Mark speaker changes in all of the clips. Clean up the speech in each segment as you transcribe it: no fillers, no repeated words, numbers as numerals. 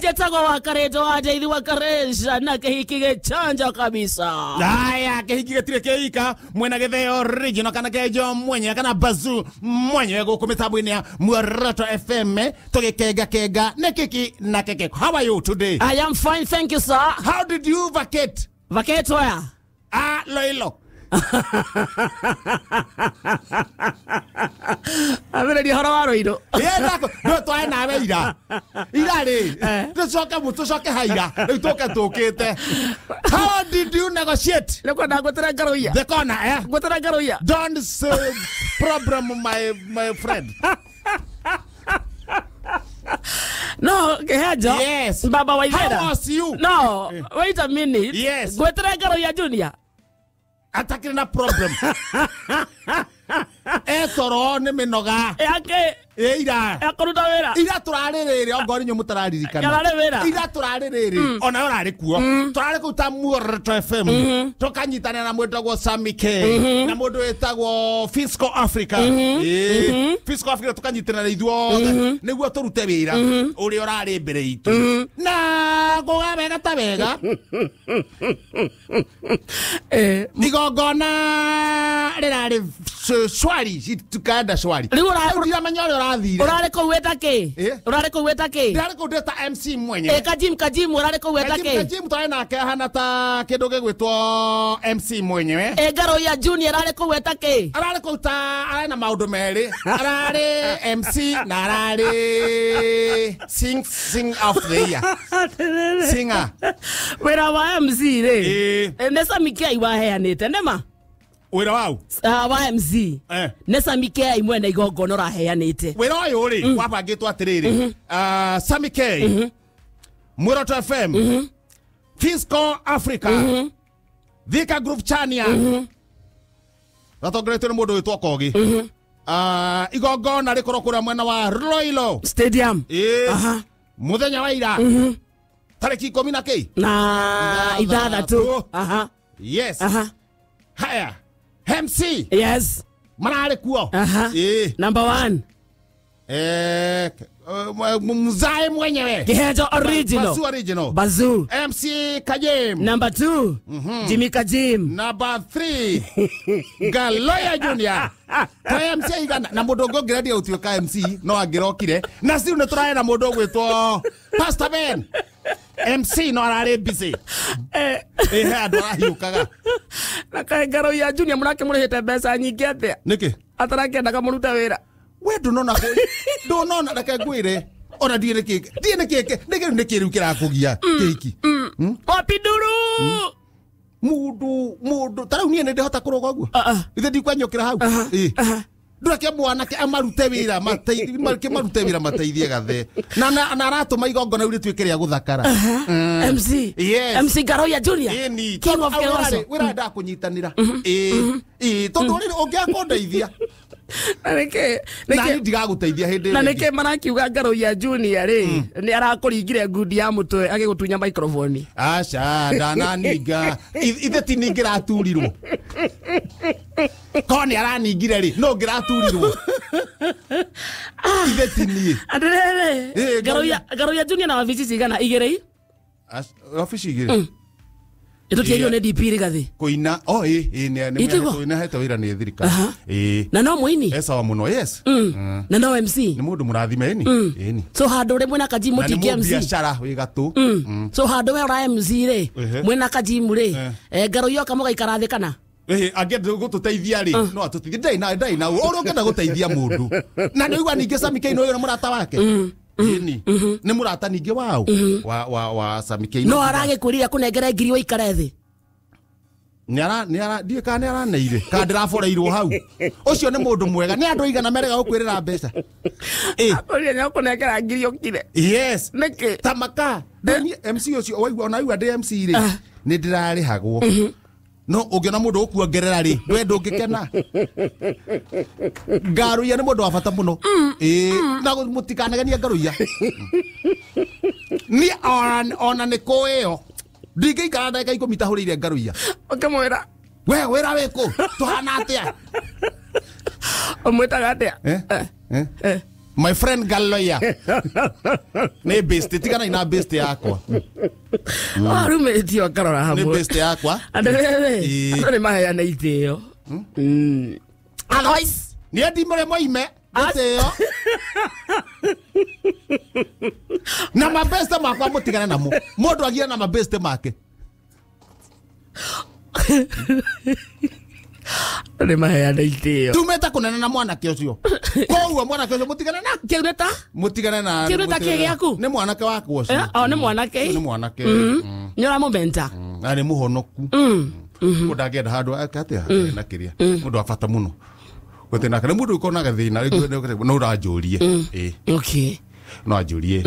Speaker 1: Jetagwo wakareto aje ili wakaresha na kehiki gechanja kabisa.
Speaker 2: Haya, kehiki getire keika mwena gethe original kana kejo mwenye kana bazu mwenye guku mitabu-ini ya Muoroto FM tugikega nekiki na keke. How are you today?
Speaker 1: I am fine, thank you, sir.
Speaker 2: How did you vacate?
Speaker 1: Vacate where?
Speaker 2: Loilo.
Speaker 1: Amene di horo waro ido.
Speaker 2: Nako, no twae nawe ira. Ira ri. Tucoke haira. Itoke tukite. How did you negotiate?
Speaker 1: Leko na gotera garoya.
Speaker 2: The corner,
Speaker 1: Gotera garoya.
Speaker 2: Don't say problem, my friend.
Speaker 1: No, Kehajo.
Speaker 2: Yes.
Speaker 1: Baba Waithera.
Speaker 2: How was you?
Speaker 1: No, wait a minute.
Speaker 2: Yes.
Speaker 1: Gotera garoya Junior.
Speaker 2: Attacking na problem. Toro ne minoga.
Speaker 1: Ake.
Speaker 2: Ira.
Speaker 1: Akoruta wera.
Speaker 2: Ira turarerere ogori nyo mutararirikana.
Speaker 1: Yarare wera.
Speaker 2: Ira turarerere. Ona urari kuo. Turare kuta Muoroto FM. Tokanyitana na mwetagwo Sammy K. Na mundu wetagwo Fisco Africa. Fisco Africa tukanyitana na ithuothe. Niguo turute wira. Uri urari mbere itu. Na gugabega ta wega. Igogona rirari swali tukanda swali. Ura manyoro rathire.
Speaker 1: Urare ko weta ke? Urare ko weta ke?
Speaker 2: Urare ko deta MC mwenye.
Speaker 1: Kajim urare ko weta ke?
Speaker 2: Kajim twae nake hana ta kindu gigwitwo MC mwenyewe.
Speaker 1: Garoya Junior urare ko weta ke?
Speaker 2: Arare ko ta arana maundu meri. Arare MC na arare sing of the year. Singer.
Speaker 1: Wera wa MC re. Nesa mikia iwa heanite nema.
Speaker 2: Wera wau?
Speaker 1: Wa MC. Nesa mikia imwene igogona raheanite.
Speaker 2: Wera uyu ri wabangitwo atiriri. Sammy K. Muoroto FM. Fisco Africa. Thika Group Chania. Gatongoretwo ni mundu witwo Kogi. Igogona rikoro kuria mwena wa Loilo
Speaker 1: Stadium.
Speaker 2: Muthenya wa ira. Tariki 10
Speaker 1: na ithathatu.
Speaker 2: Yes. Haya. MC.
Speaker 1: Yes.
Speaker 2: Marare kuo.
Speaker 1: Number 1.
Speaker 2: Mzae mwenyewe.
Speaker 1: Kehajo original. Bazu.
Speaker 2: MC Kajim.
Speaker 1: Number 2. Jimmy Kajim.
Speaker 2: Number 3. Galoya Junior. Kwa MC igana na mundu ngongeradia utuika MC no angirokire. Na siu neturae na mundu gwitwo Pastor Ben. MC no arare busy. Andu ahiukaga.
Speaker 1: Na kai Garoya Junior murake murihite mbeca nyingi atia.
Speaker 2: Niki?
Speaker 1: Atarake ndaga muruta wira.
Speaker 2: We ndonona ndake ngwire. Ona ndiye keke. Niki riu kirakugia keki.
Speaker 1: Opiduru.
Speaker 2: Mundu tarau nie ndihota kuroga guo. Ithe ndikwanyokira hau. Ndurake mwanake amarute wira marute wira mateithie gathe. Na aratuma igongona uri twikeria guthakara.
Speaker 1: MC.
Speaker 2: Yes.
Speaker 1: MC Garoya Junior. King of Keroso.
Speaker 2: Wira nda kunyitanira. Tondu ri ungiakondeithia. Nani ndigaguteithia hindi.
Speaker 1: Na nike marakiuga Garoya Junior ri ni arakuringire ngudi ya mutwe agigutunya microphone.
Speaker 2: Aca ndananinga. Ithe ti ningira turirwo. Koni araningire ri no ngiraturirwo. Ithe ti ni.
Speaker 1: Adere. Garoya Junior na wabici cigana igirei?
Speaker 2: Wabici igiri.
Speaker 1: Ito tiyo ne DP ri gathi.
Speaker 2: Kuina ne kuina heta wira ni thirika.
Speaker 1: Na no muini.
Speaker 2: Sawa muno, yes.
Speaker 1: Na no MC.
Speaker 2: Ni mundu murathime ni.
Speaker 1: So hando re mwena Kajimu ti MC.
Speaker 2: Na ni biashara wi gatu.
Speaker 1: So hando we ora MC re mwena Kajimu re. Garoya kamuga ikarathi kana.
Speaker 2: Agenda gututeithia ri no atuteithia dai na oro ngenda guteithia mundu. Na ndigwa ninge Sammy K no yo murata wake. Ni murata ninge wao wa Sammy K
Speaker 1: no arage kuria kunengere ngiri wa ikarethi.
Speaker 2: Ni ara die kana ara neire ka ndiraforeirwo hau. Ucio ni mundu mwega ni andu igana merega gukwirira mbeca.
Speaker 1: Akori nya kunengera ngiri okire.
Speaker 2: Yes.
Speaker 1: Niki
Speaker 2: Tamaka. MC ucio waigwa na iwa MC ri ni ndirarihagwo. No ungiona mundu ukuongerera ri ndwe ndungikena. Garoya ni mundu wa bata muno. Na mutikanagania Garoya. Ni ona ni koeo. Ndingeikara ndagika 10 tahurire Garoya.
Speaker 1: Ukamwira
Speaker 2: we wira wiku tuhana atia.
Speaker 1: Omwetaga atia?
Speaker 2: My friend Galoya. Nĩ best tigana ina best yakwa.
Speaker 1: Arume tio karora hamwe.
Speaker 2: Nĩ best yakwa.
Speaker 1: Andũ nĩ maheana itĩo.
Speaker 2: Alois. Nĩ ndimore moime. Itĩo. Na mabeste makwa mutigana namo. Mũndũ agia na mabeste make.
Speaker 1: Nĩ maheana itĩo.
Speaker 2: Tumeta kunena na mwanake ũcio. Koguo mwanake ũcio mutigana na.
Speaker 1: Kĩunĩta?
Speaker 2: Mutigana na.
Speaker 1: Kĩunĩta kĩ gĩaku?
Speaker 2: Nĩ mwanake wakwa ũcio.
Speaker 1: Nĩ mwanake?
Speaker 2: Nĩ mwanake.
Speaker 1: Nĩ ũramũmenta?
Speaker 2: Na nĩ mũhonoku. Mũndangĩenda handũ akate na kĩrĩa. Mũndũ abata mũno. Gũtena kana mũndũ ũkona gathĩna no ũranjũrie.
Speaker 1: Okay.
Speaker 2: No anjũrie.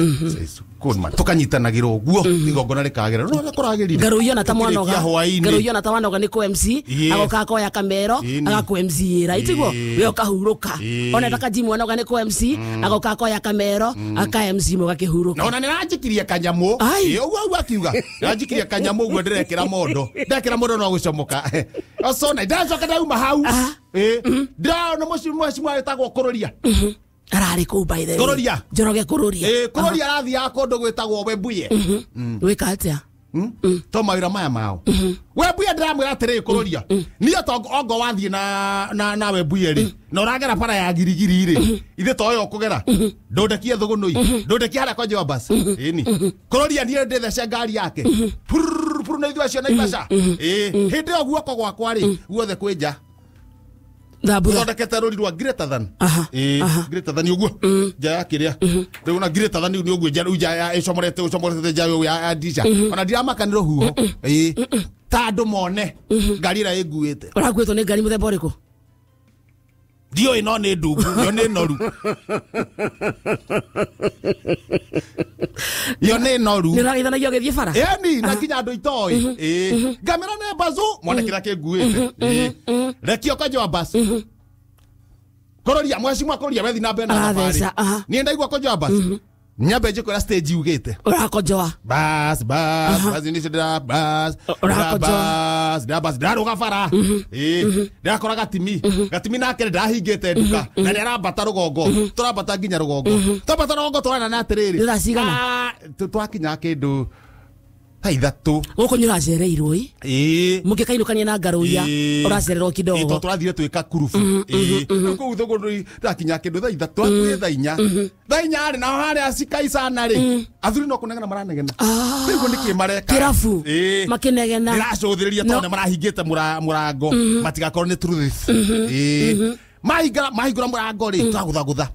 Speaker 2: Kũma tũkanyitanagĩra ũguo igongona rĩkagĩra. No nĩkũragĩrĩra.
Speaker 1: Ngaruiona ta mwanoga. Ngaruiona ta mwanoga nĩ ku MC. Agoka koya kamero agaku MC ra itiguo. We ukahurũka. Ona taka jimu mwanoga nĩ ku MC. Agoka koya kamero aka MC mũgakĩhurũka.
Speaker 2: Ona nĩranjikirie kanyamũ. Ũguo akiuga. Nĩranjikirie kanyamũ ũguo ndĩrekĩra mondo. Ndekĩra mondo no gũcomoka. Osona ndacoka ndauma hau. Ndĩrona mũciĩ wetagwo kũrũria.
Speaker 1: Ararĩ kũu by the way.
Speaker 2: Kũrũria.
Speaker 1: Njoroge kũrũria.
Speaker 2: Kũrũria arathiaga kũndũ gwĩtagwo Webuye.
Speaker 1: Wĩka atĩa?
Speaker 2: To mawĩra maya mao. Webuye ndĩramwĩra atĩrĩ kũrũria. Niĩ to ongo wathiĩ na Webuye rĩ. Na ũragera bara ya girigiri rĩ. Ithe to yo kũgera. Ndũndekie thũgũnũi. Ndũndekie harĩa kwa Jobas. Ĩni. Kũrũria niĩ ndĩthece ngari yake. Puru na ithuĩ acio na Naivasha. Hĩndĩ ĩyo guoko gwakwa rĩ. Guothe kwĩnja. Thondekete rũri rwa greater than. Greater than ũguo. Nja ya kĩrĩa. Rĩu na greater than nĩ ũguo nja ya ĩcomorete nja ya Disha. Ona ndiramaka nĩ rũhuho. Ta andũ mone. Ngari ĩrĩa ĩnguĩte.
Speaker 1: Ũrakuĩtwo nĩ ngari mũthemba ũrĩkũ?
Speaker 2: Ndiũĩ no nĩ ndungu. Yo nĩ noru. Yo nĩ noru.
Speaker 1: Nĩ ũrageithanagia ũgĩthiĩ bara?
Speaker 2: Ĩni na nginya andũ itoĩ. Ngamĩra nĩ mbazu. Mwana kĩrĩa kĩnguĩte. Rekio kwa Jobas. Kũrũria mwecimu akũrũria wethi na mbere na thabarĩ. Niĩ ndaigua kwa Jobas. Nyambe njĩkwĩra stage ugĩte.
Speaker 1: Ũrakonjoa.
Speaker 2: Bas nĩ cindĩra bas. Ndarũga bara. Ndakora gatimi nake ndahingĩte nduka. Na nĩarambata rũgongo. Tũrambata nginya rũgongo. Twambata rũgongo tũrana na atĩrĩrĩ.
Speaker 1: Ndĩracigana.
Speaker 2: Twakinya kĩndũ ta ithatũ.
Speaker 1: Gũkũ nĩ ũracereirwo ĩ? Mũngĩkainũkania na Ngaruiya ũracererwo kidogo.
Speaker 2: Tũrathire twĩka kurubu. Kũu thũgũrũ ndakinya kĩndũ thaa ithatũ hakuhĩ thaa inya. Thaa inya rĩ nao harĩa cikaicana rĩ. Athuri no kũnegena maranegena. Rĩu nĩkĩ mareka?
Speaker 1: Kĩrabu makĩnegena.
Speaker 2: Ndĩracũthĩrĩria tondũ nĩmarahingĩte mũrango matigakorwo nĩ truth. Mahingũra mũrango rĩ twagũthagũtha.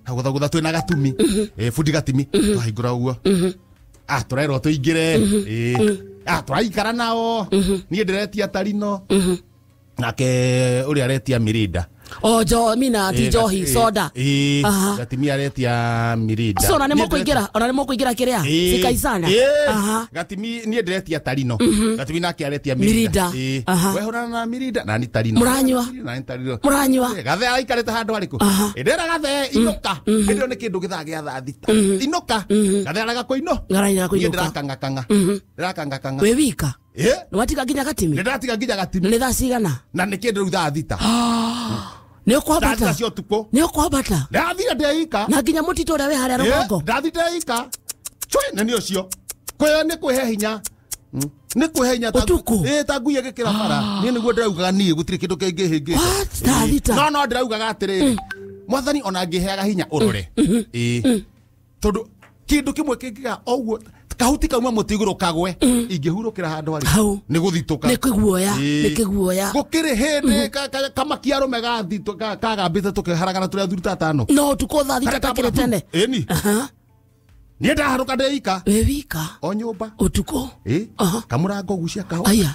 Speaker 2: Twagũthagũtha twĩna gatumi. Bundi gatimi twahingũra ũguo. Tũrerwo tũingĩre. Tũraikara nao. Niĩ ndĩretia Tarino. Nake ũrĩa aretia Mirinda.
Speaker 1: Mina ti njohi soda.
Speaker 2: Gatimi aretia Mirinda.
Speaker 1: So ona nĩ mũkũingĩra kĩrĩa? Cikaicana.
Speaker 2: Gatimi niĩ ndĩretia Tarino. Gatimi nake aretia Mirinda. Wehũrana na Mirinda na ni Tarino. Mũranyua. Gathe aikarĩte handũ harĩkũ? Ndĩra gathe inũka. Hĩndĩ nĩ kĩndũ gĩthaa gĩa thaa thita. Inũka. Gathe araga kũinũ. Niĩ ndĩrakangakanga.
Speaker 1: Wĩ wika? Nĩwatiga nginya Gatimi?
Speaker 2: Nĩndatiga nginya Gatimi.
Speaker 1: Nĩ thaa cigana? Na
Speaker 2: nĩ kĩndũ rĩu thaa thita.
Speaker 1: Nĩ ũkwambata? Nĩ ũkwambata?
Speaker 2: Ndathire ndeika.
Speaker 1: Na nginya mũtitũ ũrĩa wĩ harĩa rũgongo? Ndathire
Speaker 2: ndeika. Na nĩ ũcio. Kwĩyo nĩ kwĩhe hinya. Nĩ kwĩhe hinya
Speaker 1: ũtukũ.
Speaker 2: Ta ngui agĩkĩra bara. Niĩ nĩguo ndĩraugaga niĩ gũtirĩ kĩndũ kĩngĩ hĩngĩ.
Speaker 1: Thaa thita?
Speaker 2: No ndĩraugaga atĩrĩrĩ. Mwathani ona angĩheaga hinya ũrore. Tondũ kĩndũ kĩmwe kĩngĩga ũguo kahuti kauma mũtĩ igũrũ kagwe ingĩhurũkĩra handũ harĩ nĩ gũthitũka
Speaker 1: nĩ kĩguoya
Speaker 2: gũkĩrĩ hĩndĩ kamakia arũme kagambĩte tũkĩharagana tũrĩa athuri tatano
Speaker 1: no ũtukũ thaa thita takĩrĩ tene
Speaker 2: ĩni niĩ ndaharũka ndĩ ika
Speaker 1: wĩ wika
Speaker 2: o nyũmba
Speaker 1: ũtukũ
Speaker 2: kamũrango gucia kahũa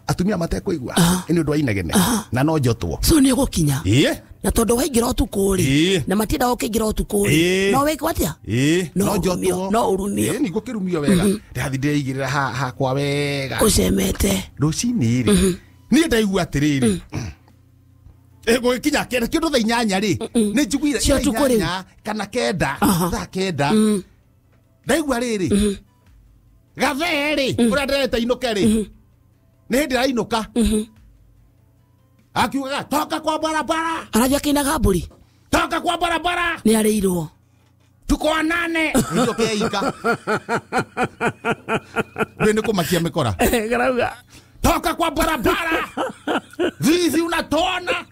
Speaker 2: atumia matekũigua nĩ ũndũ wa inegene na no njotwo
Speaker 1: so nĩ ũgũkinya na tondũ waingĩra ũtukũ rĩ na matiendaga ũkĩingĩra ũtukũ rĩ no wĩkwo atĩa
Speaker 2: no njotwo
Speaker 1: no ũrumio
Speaker 2: nĩ gũkĩrumio wega ndathi ndĩigĩrĩra hakwa wega
Speaker 1: ũcemete
Speaker 2: rũcinĩ rĩ niĩ ndaigua atĩrĩrĩ gũgĩkinya kĩndũ thaa inyanya rĩ nĩ njiguire inyanya kana kenda thaa kenda ndaigua rĩrĩ gathe rĩ ũrĩa ndĩrete inũke rĩ nĩ hĩndĩ rainũka akiugaga toka kwa barabara
Speaker 1: arathia kĩinaga mbũri
Speaker 2: Toka kwa barabara.
Speaker 1: Ni areirwo.
Speaker 2: Tuko anane. Hiyo keika. Ndio kumakia mekora.
Speaker 1: Garauga.
Speaker 2: Toka kwa barabara. Zizi unatona.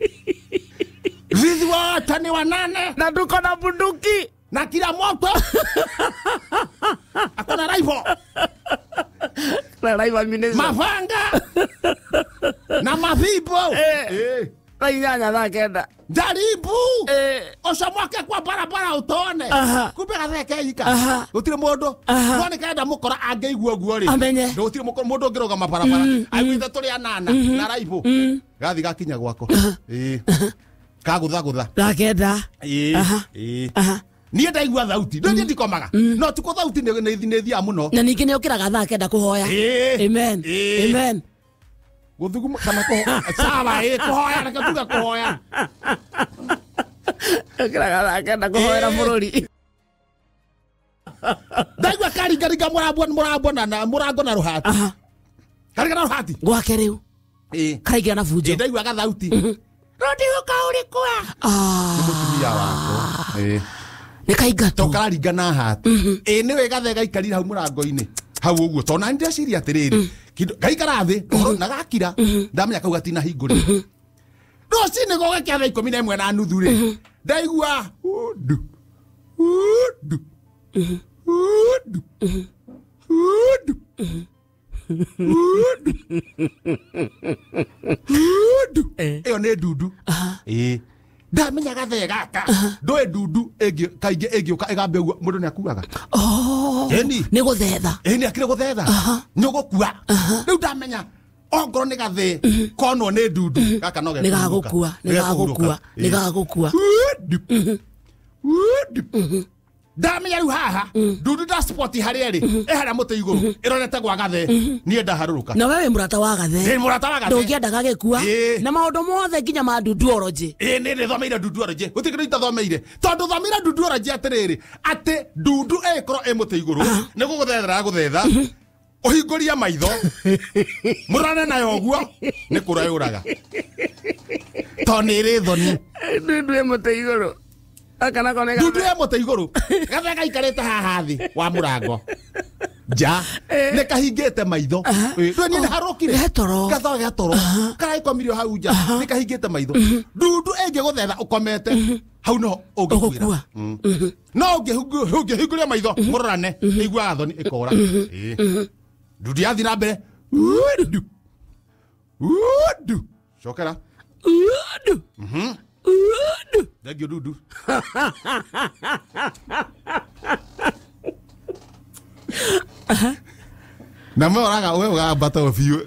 Speaker 2: Zizi wote ni wanane.
Speaker 1: Na tuko na bunduki.
Speaker 2: Na kila moto. Akona rifle.
Speaker 1: Na rifle ammunition.
Speaker 2: Mavanga. Na mavipo.
Speaker 1: Na inyanya za kenda.
Speaker 2: Jaribu. Osamwake kwa barabara utone. Kumbe gatheke ika. Gutire mundu. Twone kaenda mukora angeigua guori. Gutire mundu ngiroga mabarabara. Aigwite turi anana na raibu. Gathi gakinya gwako. Kagutha.
Speaker 1: Rakenda.
Speaker 2: Niĩ ndaigua thauti ndio ndikomaga no tuko thauti nĩ thia muno
Speaker 1: na ningĩ nĩ ũkĩraga thaa kenda kũhoya amen amen
Speaker 2: guthuguma kana sawa kũhoya reke tuga kũhoya
Speaker 1: ũkĩraga thaa kenda kũhoera bũrũri
Speaker 2: ndaigua karingaringa mũrango na rũhati karinga na rũhati
Speaker 1: gwake rĩu karaingira na bunjo
Speaker 2: ndaigua gathauti rũndiũka ũrĩkwa nĩ mũtumia wako
Speaker 1: Nikaigatu.
Speaker 2: Tokararinga na hati. Niwe gathega ikarira hau murango-ini. Hau uguo tona ndiciria atiriri. Gaikara thi, na gakira. Ndamenya kau gatina hinguri. Rũcinĩ gũgĩkia thaa 11 na nuthu rĩ. Ndaigua udu. Eyo nĩ ndudu. Ndamenya gathe gaka ndoe ndudu kaingĩ ĩngĩũka ĩgambe ũguo mũndũ nĩ akuaga
Speaker 1: nĩ gũthetha
Speaker 2: nĩ akĩrĩ gũthetha nĩ ũgũkua rĩu ndamenya ongorwo nĩ gathe konwo nĩ ndudu gaka no
Speaker 1: gagũkua
Speaker 2: ndamenya rĩu haha ndudu nda sport harĩa rĩ harĩa mũtĩ igũrũ ĩrorete gwa gathe niĩ ndaharũrũka
Speaker 1: na wewe mũrata wa gathe ndũngĩendaga gĩkua na maũndũ mothe nginya ma nduduology
Speaker 2: nĩ thomeire nduduology gũtirĩ itathomeire tondũ thomeire nduduology atĩrĩrĩ atĩ ndudu ĩkorwo ĩ mũtĩ igũrũ nĩ gũgũthethera gũthetha ũhingũrie maitho mũrane nayo ũguo nĩ kũrayũraga tondũ nĩ ĩrĩ thoni
Speaker 1: ndudu ĩ mũtĩ igũrũ
Speaker 2: ndudu ĩ mũtĩ igũrũ gathe gaikarĩte haha thĩ wa mũrango ja nĩ kahingĩte maitho niĩ nĩ harũkire gatho gĩa toro karaikomire hau nja nĩ kahingĩte maitho ndudu ĩngĩgũthetha ũkomete hau no ũngĩkuĩra no ũngĩhingũria maitho mũrorane ĩiguaga thoni ĩkora ndudu yathi na mbere cokera Thank Dudu. Na mo raga wewe ugambata ofiu.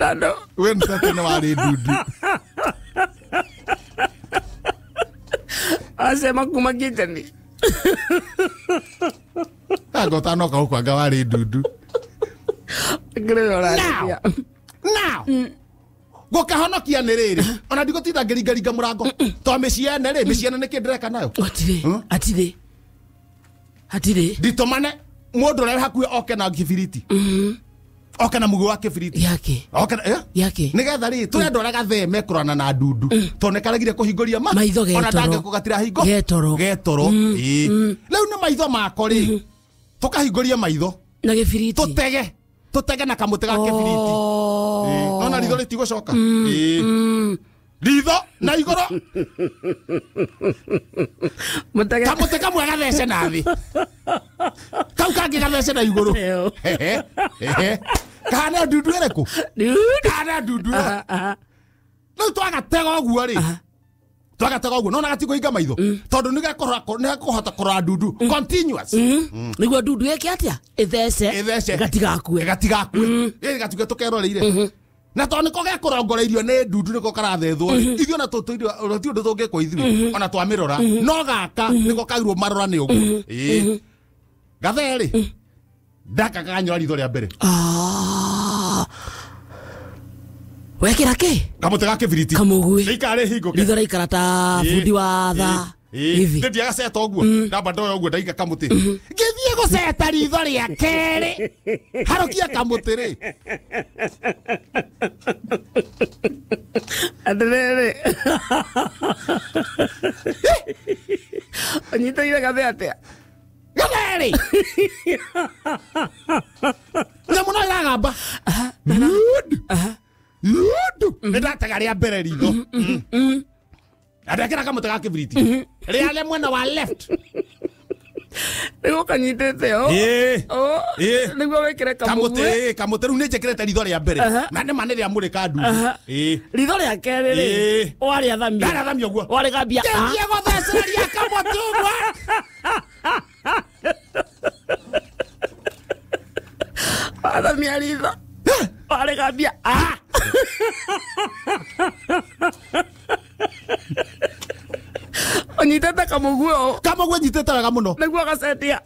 Speaker 2: Wewe nsate na wale Dudu.
Speaker 1: Asema kuma kitani.
Speaker 2: Agota no ka kwa wale Dudu. Now. Gũkahonokia nĩ rĩrĩ ona ndigũtinda ngĩringaringa mũrango to mĩciene rĩ mĩciene nĩ kĩndireka nayo
Speaker 1: atirĩ
Speaker 2: nditomane mũndũ ũrĩa hakuhĩ oke na kĩbiriti oke na mũgũ wa kĩbiriti
Speaker 1: yake
Speaker 2: nĩgetha rĩ tũrenda ũrĩa gathe mekũrana na ndundu to nĩ karegire kũhingũria
Speaker 1: maitho
Speaker 2: ona ndangĩkũgatira hingo getoro rĩu nĩ maitho mako rĩ tũkahingũria maitho
Speaker 1: na gĩbiriti
Speaker 2: tutege na kamũtĩ ga kĩbiriti nona ritho rĩtigũcoka ritho na igũrũ kamũtĩ kamwe gathece na thĩ kau kangĩ gathece na igũrũ kahana ndundu ĩrĩkũ kahana ndundu rĩu twagatega ũguo rĩ twagatega ũguo nona gatikũhinga maitho tondũ nĩ gekũhota kũrora ndundu continuous
Speaker 1: nĩguo ndundu ĩke atĩa ĩthece gatigakue
Speaker 2: gatuge tũkeroreire na tondũ nĩko gekũrongoreirio nĩ ndundu nĩko karathethwo ithuĩ ona tũti ũndũ tũngĩkwo ithuĩ ona twamĩrora no gaka nĩko kairwo marora nĩ ũguo gathe rĩ ndaka kanyora ritho rĩa mbere
Speaker 1: wekĩra kĩ
Speaker 2: kamũtĩ ga kĩbiriti
Speaker 1: kamũgui
Speaker 2: rĩikarĩ hingũke
Speaker 1: ritho rĩikara ta bundi wa tha hivi
Speaker 2: ndĩ agaceta ũguo ndamba ndoya ũguo ndaiga kamũtĩ ngĩthiĩ gũceta ritho rĩa kerĩ harũkia kamũtĩ rĩ
Speaker 1: atĩrĩrĩ Anyita ira gathe atia.
Speaker 2: Gatheri. Nyamu no iragamba. Ndatega ria mbere ritho. Adakira kama taka kibiriti. Ria mwena wa left.
Speaker 1: Nĩguo kanyitĩte o. Nĩguo wĩkĩre kamũgwe.
Speaker 2: Kamũtĩ rĩu nĩnjĩkĩrĩte ritho rĩa mbere. Na nĩ manĩ rĩa mũrĩ kandu.
Speaker 1: Ritho rĩa kerĩ rĩ. Warĩ athamia.
Speaker 2: Warĩ athamia ũguo.
Speaker 1: Warĩ gambia.
Speaker 2: Kĩria gũthecereria kamũtĩ ũguo.
Speaker 1: Athamia ritho. Warĩ gambia. Onyitete kamũgwe o.
Speaker 2: Kamũgwe nyitete wega mũno.
Speaker 1: Nĩguo gacendia.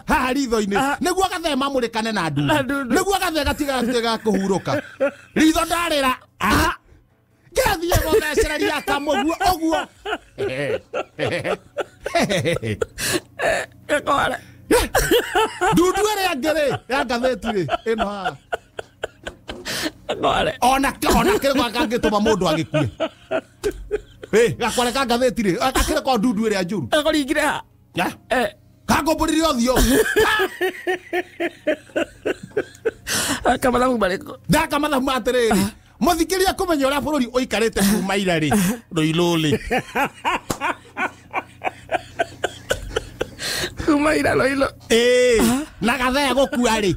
Speaker 2: Haha ritho-inĩ. Nĩguo gathe mamũrĩkane na ndu. Nĩguo gathe gatiga kũhurũka. Ritho ndarĩra. Gathiĩ gũthecereria kamũgwe ũguo.
Speaker 1: Gakore.
Speaker 2: Ndundu ĩrĩa ngĩrĩ ya ngathĩti-rĩ ĩno haha.
Speaker 1: Gakore.
Speaker 2: Ona kĩrĩko kangĩtũma mũndũ agĩkue. Gakore ka ngathĩti-rĩ gakĩrĩ kwa ndundu ĩrĩa njũru.
Speaker 1: Gakũringire ha.
Speaker 2: Kangũmbũrire ũthiũ.
Speaker 1: Kamathamu marĩkũ.
Speaker 2: Ndakamathamu atĩrĩrĩ. Mũthikĩria kũmenya ũrĩa bũrũri ũikarĩte kuma ira-rĩ. Rũilũ-rĩ.
Speaker 1: Kuma ira Rũilũ.
Speaker 2: Na gathe gũkua-rĩ.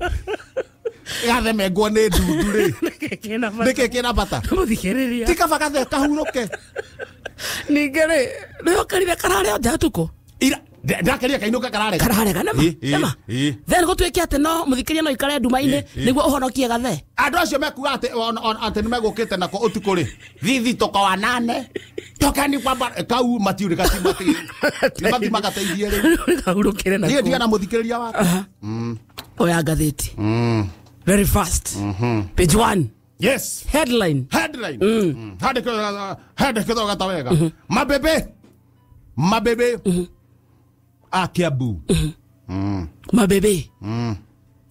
Speaker 2: Gathemengwo nĩ ndundu-rĩ. Nĩkĩ kĩna bata.
Speaker 1: Mũthikĩrĩria.
Speaker 2: Ti kaba gathe kahurũke.
Speaker 1: Ningĩ-rĩ nĩokarire kararĩa nja ũtukũ.
Speaker 2: Ndakeria kainũka kararega.
Speaker 1: Kararega nema. Then gũtuĩke atĩ no mũthikĩria no ikare nduma-inĩ nĩguo ũhonokie gathe.
Speaker 2: Andũ acio mekuga atĩ nĩmegũkĩte nako ũtukũ-rĩ. Thithi toka wa 8. Tokani kwamba kau matiurĩ gatimati. Nĩmathi magateithie rĩu.
Speaker 1: Kahurũkĩre nako.
Speaker 2: Ndiga na mũthikĩrĩria wako.
Speaker 1: Oya ngathĩti. Very fast. Page 1.
Speaker 2: Yes.
Speaker 1: Headline.
Speaker 2: Hadi kidogo gatawega. Mabebe. Akiabu.
Speaker 1: Mabebe.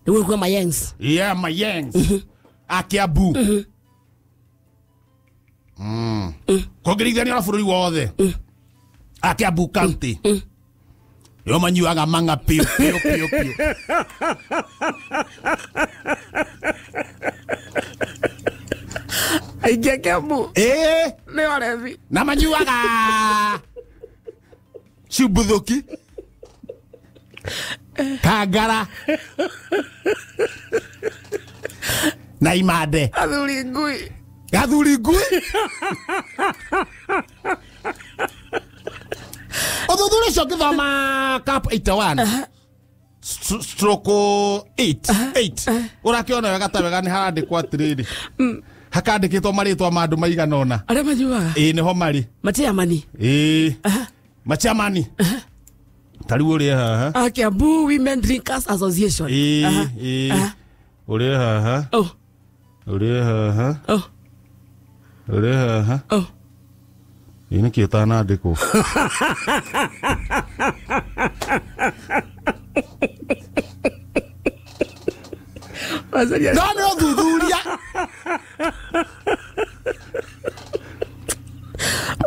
Speaker 1: Nĩguo kwa mayengs.
Speaker 2: Yeah, mayengs. Akiabu. Kũngĩrithania na bũrũri wothe. Akiabu County. Yo manyuaga manga pio.
Speaker 1: Aingia Kiambu. Nĩ orevi.
Speaker 2: Na manyuaga Shubuthuki. Kangara. Na Imade.
Speaker 1: Gathuri Ngui.
Speaker 2: Othuthuria ũcio ngĩthoma Cap 81 stroke 8 ũrakĩona wega ta wega nĩ harandĩkwo atĩrĩrĩ hakandĩkĩtwo marĩtwa ma andũ maigana ũna
Speaker 1: arĩa manyuaga
Speaker 2: nĩho marĩ
Speaker 1: Matiamani
Speaker 2: Matiamani tariũ ũrĩa haha
Speaker 1: Kiambu Women Drinkers Association
Speaker 2: ũrĩa haha ini kita nadiko. No thuthuria.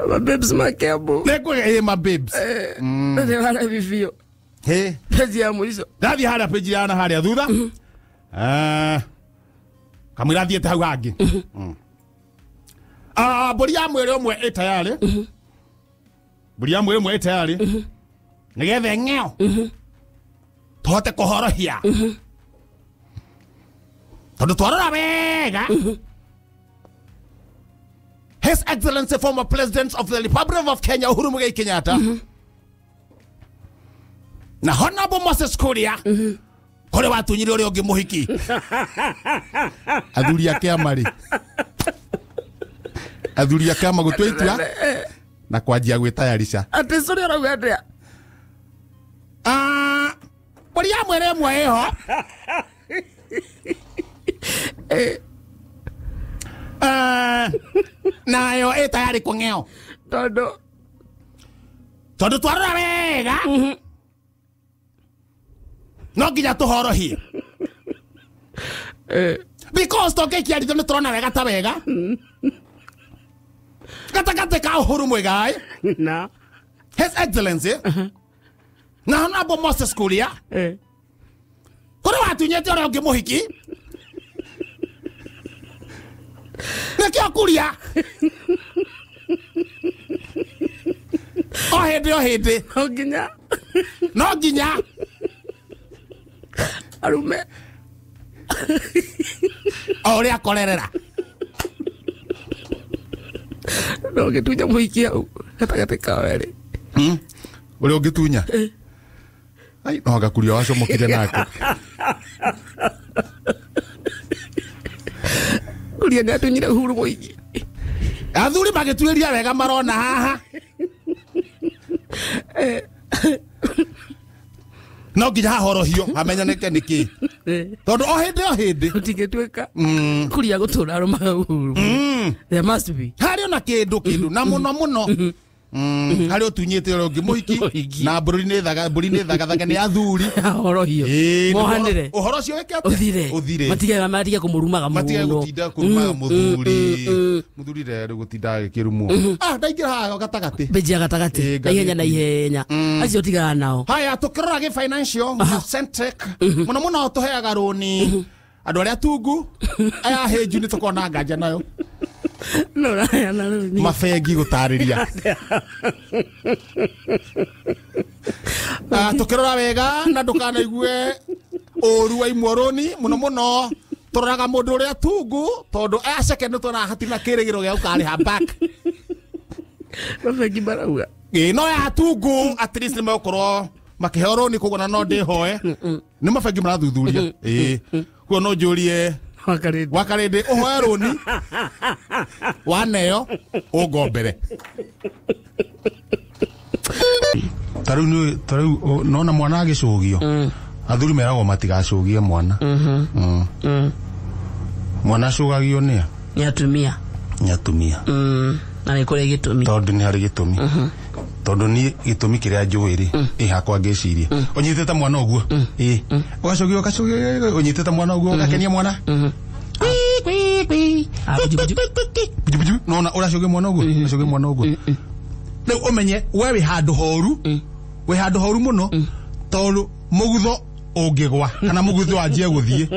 Speaker 1: Ma babes ma Kiambu.
Speaker 2: Nekwe ma babes.
Speaker 1: Ndio hala vivyo. Page ya mwisho.
Speaker 2: Ndathi harĩa page ya na harĩa thutha. Kamwĩra thiĩte hau hangĩ. Mbũri ya mwĩrĩ ũmwe ĩ tayarĩ. Mbũri ya mwĩrĩ ũmwe ĩ tayarĩ. Nĩgetha ng'eo. Tũhote kũhorohia. Tondũ twarora wega. His Excellency former President of the Republic of Kenya Uhuru Muigai Kenyatta. Na Honorable Moses Kuria. Kore watunyire ũrĩa ũngĩ mũhiki. Athuri ake amarĩ. Athuri ake amagũtua itua na kwanjia gwĩtayarisha.
Speaker 1: Atĩ cũrĩ ũrauga atĩa?
Speaker 2: Mbũri ya mwĩrĩ ĩmwe ĩho. Nayo ĩ tayari kũng'eo. Tondũ twarora wega. No nginya tũhorohie. Because tũngĩikia ritho nĩtũrona wega ta wega. Gatagatĩ ka Uhuru Muigai His Excellency. Na Honorable Moses Kuria. Kore watu nyete ora unge muhiki. Nekio Kuria. Ohede. No ginya.
Speaker 1: Arume.
Speaker 2: Ore akorerera.
Speaker 1: No gitunya muhiki au. Gatagate kawere.
Speaker 2: Ore ugitunya. Ai no Kuria wacomokire nake.
Speaker 1: Kuria ni atunyire huru muhiki.
Speaker 2: Athuri magituiria wega marona haha. No nginya hahorohio hamenyanike niki tondu ohinde
Speaker 1: utingetweka Kuria gutura rumaga huru. There must be
Speaker 2: hari ona kindu na muno hari utunyite ro ngimuhiki na mburi ni thagathaga ni athuri
Speaker 1: horohio mohanire
Speaker 2: uhoro cio wekete
Speaker 1: uthire matige kumurumaga
Speaker 2: muthuri rero gutinda gikirumo ndaingira gatagati
Speaker 1: bejia gatagati na ihenya acio tigana nao.
Speaker 2: Haya tukirora gi financial Centric muno tuheaga roni andu aria tungu aya heju ni tukona nganja nayo mafengi gutariria tukirora wega na ndukana igue oru wa imoroni muno turaga mundu uria tungu tondu aceke ni tuna hatina kirigiro gia ukari ha back
Speaker 1: mafengi barauga
Speaker 2: no ya tungu at least ni makorwo makihoro kugona no ndihoe ni mafengi marathuthuria kuo no njurie wakarede uhoe roni waneo ugombere taru nona mwana agicugio athuri meragwo matigacugie mwana mwana acugagio ni
Speaker 1: nyatumia na ni kuri gitumi
Speaker 2: tondu ni hari gitumi tondu ni gitumi kiria njuiri hakwa ngeciria unyitete mwana uguo ugacugio unyitete mwana uguo ugakenia mwana nona uracugio mwana uguo riu umenye we wi handu horu muno tondu mugutho ungigwa kana mugutho anjie guthie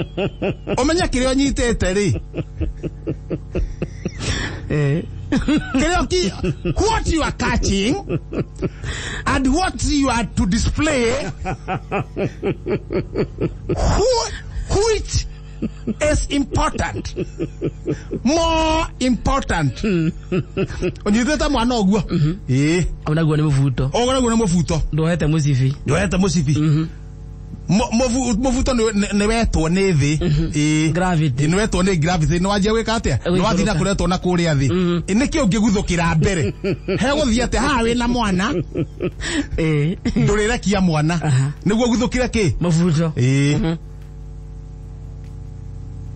Speaker 2: umenye kiria unyitete ri what you are catching and what you are to display which is important, more important. Onyitete mwana oguo
Speaker 1: onaguo ni mubuto ndohete musibi muvuto ni wetwo ni thi
Speaker 2: gravity ni wetwo ni gravity no wajia gwika atia no wathina kuretwo na kuria thi niki ungiguthukira mbere he guthia ate ha wi na mwana ndurirekia mwana niguo guthukire ki
Speaker 1: muvuto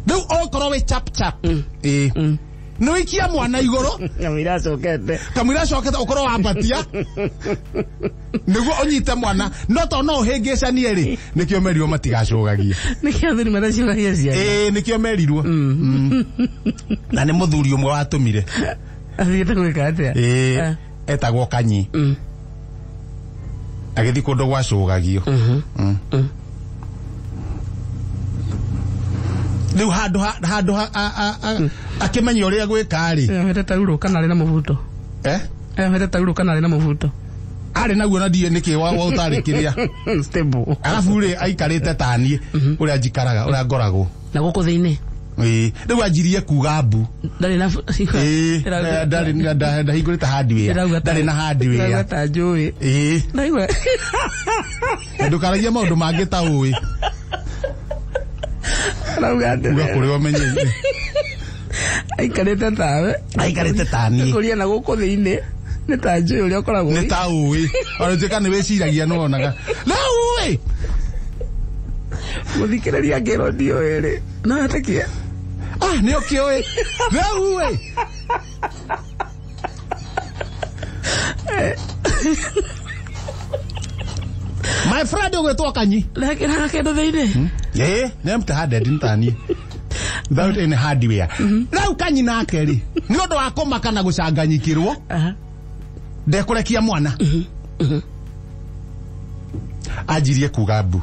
Speaker 2: Riu okoro we chap no ikia mwana igoro kamwira cokete okoro wambatia niguo onyite mwana no to no hengecanie ri nikio merirwo matigacugagie
Speaker 1: nikio thuri matacugagie cia
Speaker 2: nikio merirwo na ni muthuri umwe watumire
Speaker 1: athiete gwika atia
Speaker 2: etagwo Kanyi agithi kundu gwacugagio riu handu akimenya uria gwika ri
Speaker 1: hete tauro kana ari na muvuto hete tauro kana ari na muvuto
Speaker 2: ari naguo na die niki wa utarikiria
Speaker 1: stable
Speaker 2: alafu ri aikarite tanie uria njikaraga uria ngoragwo
Speaker 1: na guku thiini
Speaker 2: riu anjirie kuga mbu
Speaker 1: ndari na
Speaker 2: ndari ndahingurite hardware ndari na hardware
Speaker 1: ta njui ndaigua
Speaker 2: ndukaragia maundu mangi ta uwi uga kuri omenye
Speaker 1: aikarite tani kuria na guku thiini ni ta njui uria ukoragwo
Speaker 2: ni ta uwi ona tika ni wiciragia no onaga na uwi
Speaker 1: muthikiriria ngero ndio eri no atakia
Speaker 2: ni okioi na uwi my friend ugwetwo Kanyi
Speaker 1: lakini kendo thiini
Speaker 2: nemte handed ntani without any hardware rau Kanyi nake ri ni undu wa kumaka na gucanganyikirwo ndekurekia mwana ajirie kuga mbu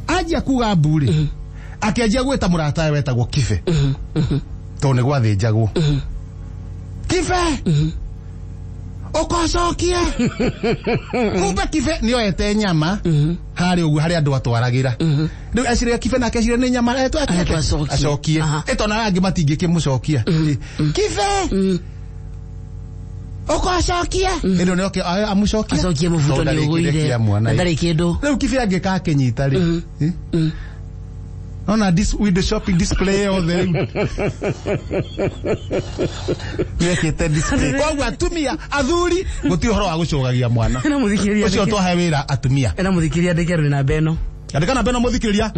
Speaker 2: ajia kuga mbu ri akianjia gwita murata wetagwo Kibe to ne gwathinjagwo Kibe okocokia kumbe Kibe nio ete nyama hari ugu hari andu atwaragira riu acire Kibe na kecire ni nyama acokie etona angi matingikimucokia Kibe okocokia ndo nio ke amucokia
Speaker 1: acokie muvuto ni uguire ndari kindu
Speaker 2: riu Kibe angika kenyita ri ona this with the shopping display all the yekete display kwa atumia athuri guti horo wa gucogagia mwana
Speaker 1: na muthikiria
Speaker 2: ucio to ha wira atumia
Speaker 1: na muthikiria ndike rina beno
Speaker 2: andika na beno muthikiria